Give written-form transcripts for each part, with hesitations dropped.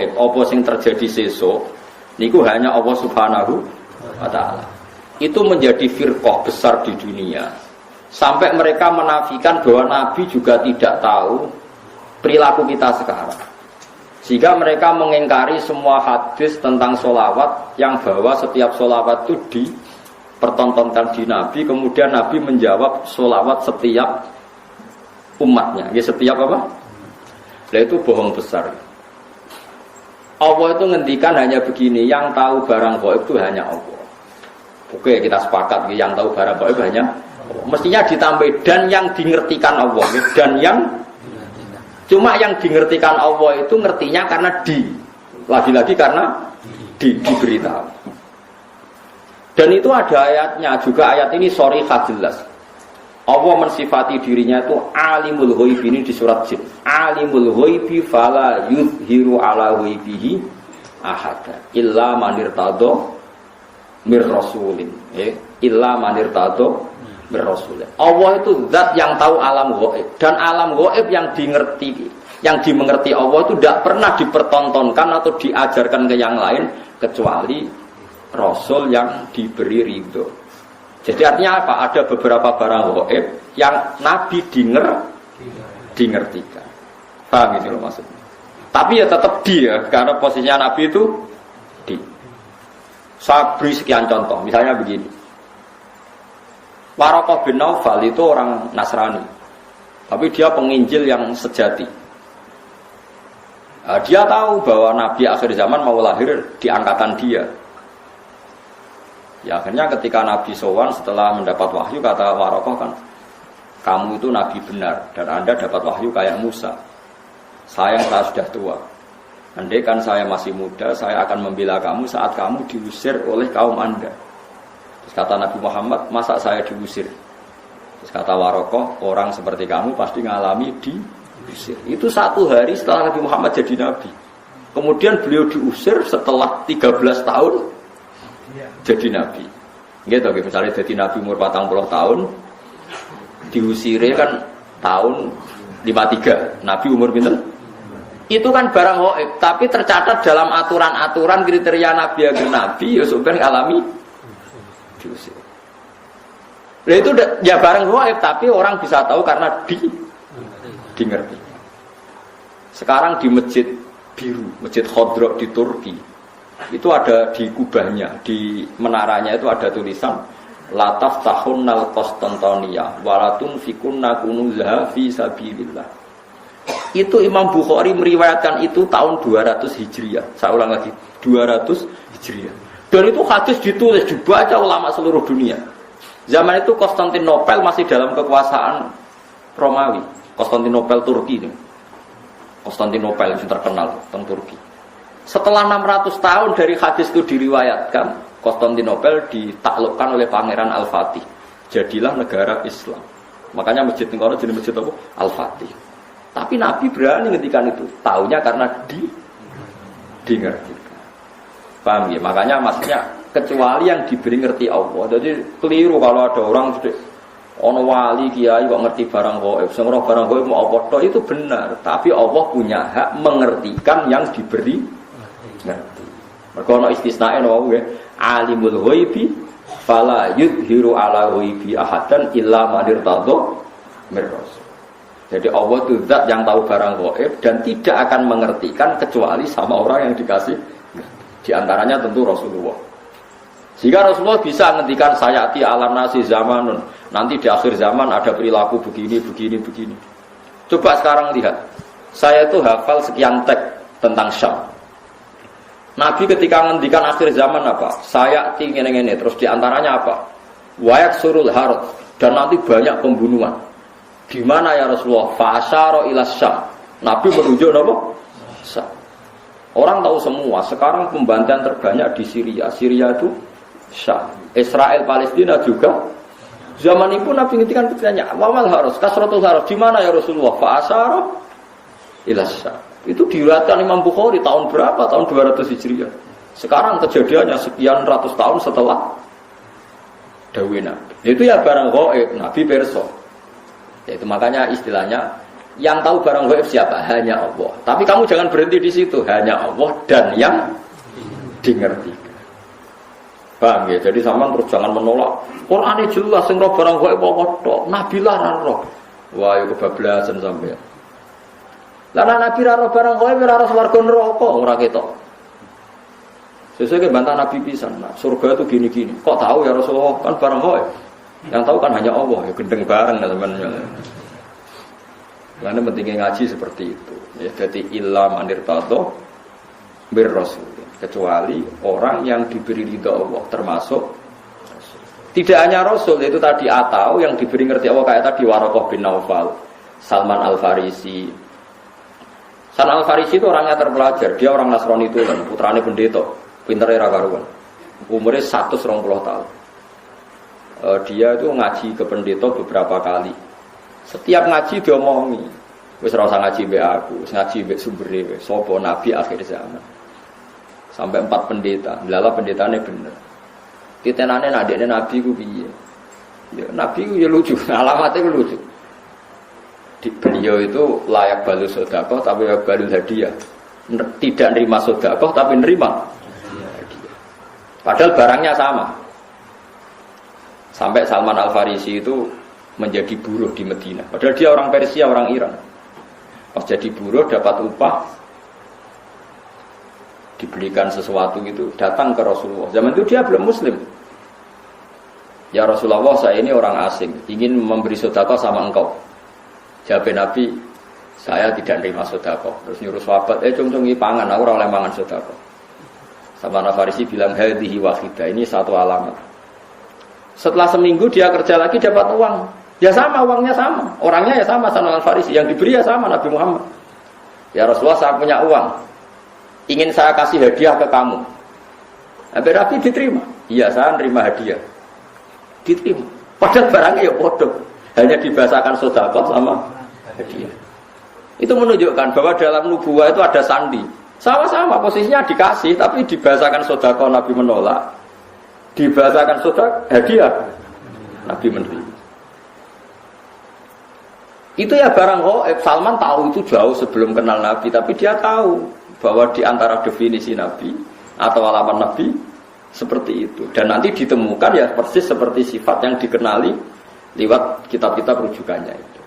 gaib, apa sing terjadi sesuk niku hanya Allah Subhanahu wa taala. Itu menjadi firqah besar di dunia. Sampai mereka menafikan bahwa Nabi juga tidak tahu perilaku kita sekarang. Sehingga mereka mengingkari semua hadis tentang sholawat yang bahwa setiap sholawat itu dipertontonkan di Nabi. Kemudian Nabi menjawab sholawat setiap umatnya. Ya setiap apa? Nah itu bohong besar. Allah itu ngendikan hanya begini, yang tahu barang gaib itu hanya Allah. Oke, kita sepakat yang tahu barang gaib hanya Allah. Mestinya ditambah dan yang dingertikan Allah. Dan yang cuma yang dingertikan Allah itu ngertinya karena lagi-lagi karena diberitahu. Dan itu ada ayatnya juga, ayat ini sharihah jelas. Allah mensifati dirinya itu alimul ghaib, ini di surat Jin. Alimul ghaibi fala yuzhiru ala ghaibihi ahada illa man irtada mir rasulin. Illa man irtada mir rasulin. Allah itu zat yang tahu alam ghaib, dan alam ghaib yang dimengerti Allah itu tidak pernah dipertontonkan atau diajarkan ke yang lain kecuali rasul yang diberi ridho. Jadi artinya apa? Ada beberapa barang gaib yang Nabi dingertikan. Paham gitu loh maksudnya. Tapi ya tetap dia, karena posisinya Nabi itu di. Saya beri sekian contoh. Misalnya begini. Waraqah bin Naufal itu orang Nasrani. Tapi dia penginjil yang sejati. Dia tahu bahwa Nabi akhir zaman mau lahir di angkatan dia. Ya akhirnya ketika Nabi sowan setelah mendapat wahyu, kata Waraqah kan, kamu itu Nabi benar dan Anda dapat wahyu kayak Musa. Sayang saya sudah tua. Andai kan saya masih muda, saya akan membela kamu saat kamu diusir oleh kaum Anda. Terus kata Nabi Muhammad, masa saya diusir? Terus kata Waraqah, orang seperti kamu pasti ngalami diusir. Itu 1 hari setelah Nabi Muhammad jadi Nabi. Kemudian beliau diusir setelah 13 tahun jadi Nabi. Gitu, misalnya jadi Nabi umur 40 tahun, diusire kan tahun 53. Nabi umur pinten? Itu kan barang gaib, tapi tercatat dalam aturan-aturan kriteria Nabi agar Nabi ya sampeyan alami diusir. Nah itu ya barang gaib, tapi orang bisa tahu karena dingerti. Sekarang di Masjid Biru, Masjid Khodro di Turki, itu ada di kubahnya, di menaranya itu ada tulisan la taftahunnal Konstantinia walatun fikunna kunuzaha fi sabilillah. Itu Imam Bukhari meriwayatkan itu tahun 200 Hijriah. Saya ulang lagi, 200 Hijriah. Dan itu hadis ditulis, dibaca ulama seluruh dunia. Zaman itu Konstantinopel masih dalam kekuasaan Romawi. Konstantinopel Turki ini. Konstantinopel yang terkenal tentang Turki. Setelah 600 tahun dari hadis itu diriwayatkan, Konstantinopel ditaklukkan oleh Pangeran Al-Fatih. Jadilah negara Islam. Makanya masjid Tengkono jadi masjid apa? Al-Fatih. Tapi Nabi berani ngendikan itu. Taunya karena dingerti. Paham ya? Makanya maksudnya kecuali yang diberi ngerti Allah. Jadi keliru kalau ada orang ono wali kiai kok ngerti barang gaib. Sing ora barang gaib mau apa itu benar, tapi Allah punya hak mengertikan yang diberi ngerti. Mergo ana istisnae no wae, alimul ghaibi fala yudhiru ala ghaibi ahadan illa man irtadha mir rasul. Jadi Allah itu zat yang tahu barang gaib dan tidak akan mengertikan kecuali sama orang yang dikasih. Di antaranya tentu Rasulullah. Sehingga Rasulullah bisa ngendikan sayati alam nasi zamanun. Nanti di akhir zaman ada perilaku begini. Coba sekarang lihat. Saya itu hafal sekian teks tentang Syam. Nabi ketika ngendikan akhir zaman apa? Sayati ngene-ngene. Terus di antaranya apa? Wayak surul harut. Dan nanti banyak pembunuhan. Di mana ya Rasulullah? Fa'asyara ila Syam. Nabi menunjuk apa? Syam. Orang tahu semua. Sekarang pembantaian terbanyak di Syria. Syria itu Syam. Israel Palestina juga. Zaman itu Nabi ngintikan bertanya, wamal harus kasratul harus di mana ya Rasulullah? Fa'asyara ila Syam. Itu diriwayatkan Imam Bukhari tahun berapa? Tahun 200 Hijriah. Sekarang kejadiannya sekian ratus tahun setelah dawuh Nabi. Itu ya barang gaib Nabi perso. Itu makanya istilahnya Yang tahu barang gaib siapa? Hanya Allah. Tapi kamu jangan berhenti di situ. Hanya Allah dan yang dimengerti. Paham ya? Jadi sama terus jangan menolak. Qur'ane jelas sing roh barang gaib apa tok. Nabi lah ra roh. Wah, yo kebablasan sampean. Lah Nabi ra roh barang gaib ora roh swarga neraka ora ketok. Sesuai ke bantah Nabi pisan. Nah, surga itu gini-gini. Kok tahu ya Rasulullah? Kan barang gaib. Yang tahu kan hanya Allah. Ya gendeng bareng teman-teman. Karena pentingnya ngaji seperti itu. Ya, jadi illa manirtado bir rasul. Kecuali orang yang diberi ridha Allah, termasuk tidak hanya Rasul, itu tadi atau yang diberi ngerti Allah kayak tadi Waraqah bin Naufal, Salman Al-Farisi. Salman Al-Farisi itu orangnya terpelajar, dia orang Nasrani itu kan, putrane pendeta, pintere ra karuan. Umurnya 120 tahun. Dia itu ngaji ke pendeta beberapa kali. Setiap ngaji dia omongi, wis ora usah ngaji mbek aku, wis ngaji mbek sumbere wis sapa nabi akhir zaman. Sampai 4 pendeta, lala pendetane bener. Titenane adekne nabi ku piye? Ya nabi ku ya lucu, alamatnya ku lucu. Beliau itu layak balu sedekah tapi balu hadiah. Tidak nerima sedekah tapi nerima hadiah. Padahal barangnya sama. Sampai Salman Al-Farisi itu menjadi buruh di Madinah. Padahal dia orang Persia, orang Iran. Pas jadi buruh dapat upah, dibelikan sesuatu gitu, datang ke Rasulullah. Zaman itu dia belum Muslim. Ya Rasulullah, saya ini orang asing, ingin memberi sedekah sama engkau. Jawab Nabi, saya tidak nerima sedekah. Terus nyuruh sahabat, cung-cungi pangan, aku ora oleh mangan sedekah. Salman Al-Farisi bilang, hadhihi wahidah, ini satu alamat. Setelah seminggu dia kerja lagi dapat uang. Ya sama, uangnya sama. Orangnya ya sama, Salman Al-Farisi. Yang diberi ya sama, Nabi Muhammad. Ya Rasulullah, saya punya uang. Ingin saya kasih hadiah ke kamu. Nabi Nabi diterima. Iya, saya nerima hadiah. Diterima. Padahal barangnya ya bodoh. Hanya dibahasakan sedekah sama hadiah. Itu menunjukkan bahwa dalam nubuwah itu ada sandi. Sama-sama posisinya dikasih, tapi dibahasakan sedekah Nabi menolak. Dibahasakan sedekah hadiah Nabi menerima. Itu ya barang gaib. Salman tahu itu jauh sebelum kenal Nabi, tapi dia tahu bahwa di antara definisi Nabi atau alamat Nabi seperti itu. Dan nanti ditemukan ya persis seperti sifat yang dikenali lewat kitab-kitab rujukannya itu.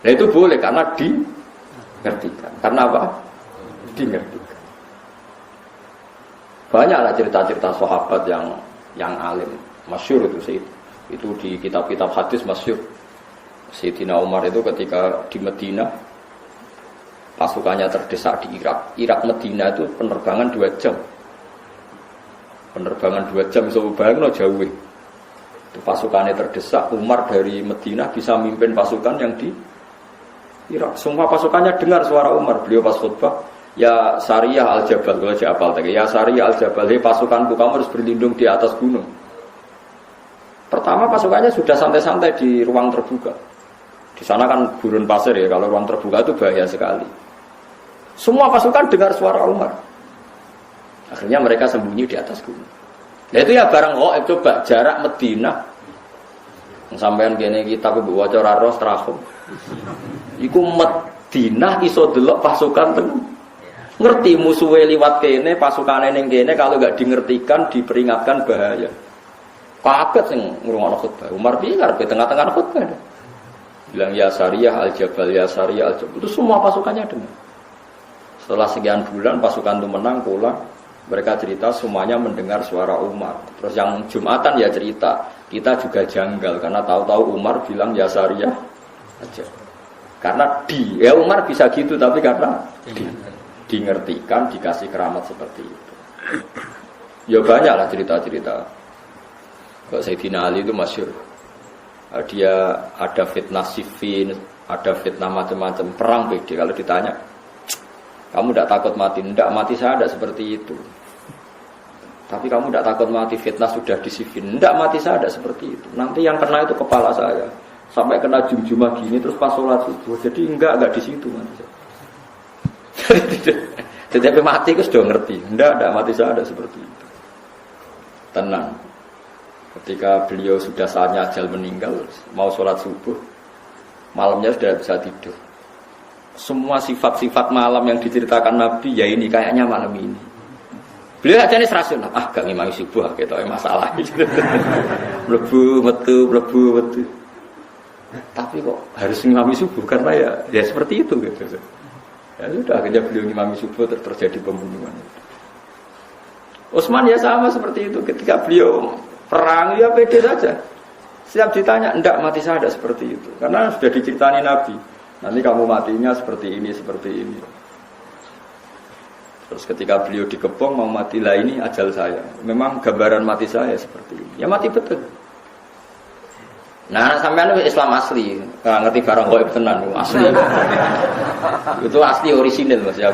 Nah itu boleh karena dimengertikan. Karena apa? Dimengertikan. Banyaklah cerita-cerita sahabat yang alim, masyhur itu sih. Itu di kitab-kitab hadis masyhur. Sayyidina Umar itu ketika di Madinah pasukannya terdesak di Irak. Irak Madinah itu penerbangan 2 jam. Penerbangan 2 jam so bayangno jauh. Itu pasukannya terdesak, Umar dari Madinah bisa mimpin pasukan yang di Irak. Semua pasukannya dengar suara Umar. Beliau pas khutbah, ya Sariyah Al-Jabal, kalau Jabal tadi. Ya Sariyah Al-Jabal, hei pasukanku, kamu harus berlindung di atas gunung. Pertama pasukannya sudah santai-santai di ruang terbuka. Di sana kan gurun pasir ya, kalau ruang terbuka itu bahaya sekali. Semua pasukan dengar suara Umar. Akhirnya mereka sembunyi di atas gunung. Nah itu ya barang coba jarak Madinah. Sampean kene kita waca ora ros trahum. Iku Madinah iso delok pasukan teng. Ngerti musuhe liwat kene, pasukane ning kene kalau enggak dingertikan, diperingatkan bahaya. Kaget sing ngrungokno khutbah. Umar piye karepe tengah-tengah khutbah. Bilang ya Sariyah Al-Jabal, ya Sariyah Al-Jabal. Itu semua pasukannya dengar. Setelah sekian bulan pasukan itu menang pulang. Mereka cerita semuanya mendengar suara Umar. Terus yang Jumatan ya cerita, kita juga janggal karena tahu-tahu Umar bilang ya Sariyah aja. Karena Umar bisa gitu tapi karena dingertikan, dikasih keramat seperti itu. Ya banyaklah cerita-cerita. Kalau Sayyidina Ali itu masyhur. Dia ada fitnah Siffin, ada fitnah macam-macam, perang beda. Kalau ditanya, kamu tidak takut mati? Tidak, mati saya tidak seperti itu. Tapi kamu tidak takut mati, fitnah sudah di Siffin? Tidak, mati saya tidak seperti itu. Nanti yang kena itu kepala saya, sampai kena jum-jumah gini, terus pas sholat subuh. Jadi enggak di situ mati. Jadi mati itu sudah ngerti. Tidak, mati saya tidak seperti itu. Tenang. Ketika beliau sudah saatnya ajal meninggal, mau sholat subuh, malamnya sudah bisa tidur. semua sifat-sifat malam yang diceritakan Nabi ya ini kayaknya malam ini. Beliau aja nih rasional, gak ngimami subuh gitu masalah. Mlebu metu. Tapi kok harus ngimami subuh karena ya seperti itu gitu. Ya sudah akhirnya beliau ngimami subuh terjadi pembunuhan. Utsman ya sama seperti itu ketika beliau perang ya pede saja. Siap ditanya, enggak mati saya ada seperti itu. Karena sudah diceritani Nabi. Nanti kamu matinya seperti ini. Terus ketika beliau dikepung mau mati lah ini ajal saya. Memang gambaran mati saya seperti ini. Ya mati betul. Nah sampean Islam asli, nggak ngerti barang gaib tenan asli. Itu asli orisinil Mas. Ya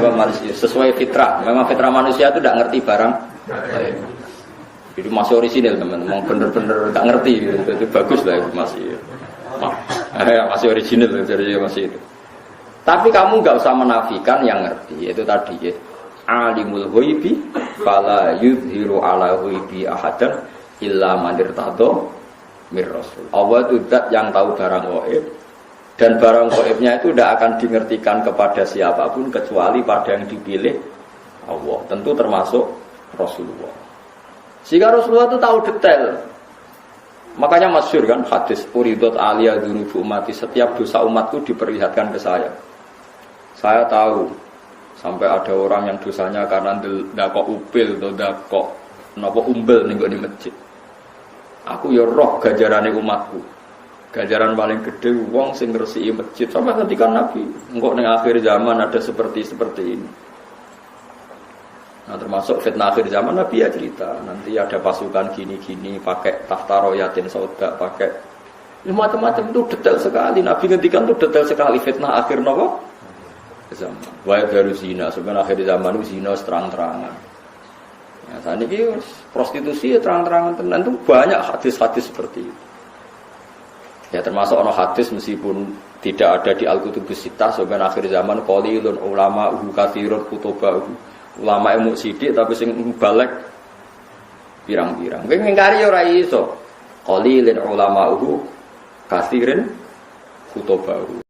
sesuai fitrah. Memang fitrah manusia itu tidak ngerti barang. Itu masih orisinil teman-teman. Memang bener-bener nggak ngerti. Itu bagus lah itu masih. Masih orisinil jadi masih itu. Tapi kamu nggak usah menafikan yang ngerti. Itu tadi ya. Alimul ghaibi fala yudhiru ala ghaibi ahadan illa man irtadha mir rasul. Allah itu zat yang tahu barang gaib dan barang gaibnya itu tidak akan dimengertikan kepada siapapun kecuali pada yang dipilih Allah. Tentu termasuk Rasulullah. Sehingga Rasulullah itu tahu detail. Makanya masyhur kan hadis uridot aliyah dzunubu ummati, setiap dosa umatku diperlihatkan ke saya. Saya tahu sampai ada orang yang dosanya karena ndakok upil atau ndakok napa umbel ning di masjid. Aku ya roh ganjarane umatku. Ganjaran paling gede wong sing ngresiki masjid. Sampai ketika Nabi, engko ning akhir zaman ada seperti ini. Nah, termasuk fitnah akhir zaman Nabi ya cerita, nanti ada pasukan gini-gini pakai tahta royatin sauda, pakai macam-macam itu detail sekali. Nabi ngendikan itu detail sekali fitnah akhir napa? Zaman. Wa baru zina, sebenarnya akhir zaman itu zina terang-terangan. Ya, saat ini prostitusi ya terang-terangan tenan itu banyak hadis-hadis seperti itu. Ya termasuk ono hadis meskipun tidak ada di Al-Kutubus Sittah sebenarnya akhir zaman qalilun ulama katsirun kutubah. Ulama ilmu sidik tapi sing balik pirang-pirang. Kowe ngingkari ora iso. Qalilun ulama katsirin kutubah.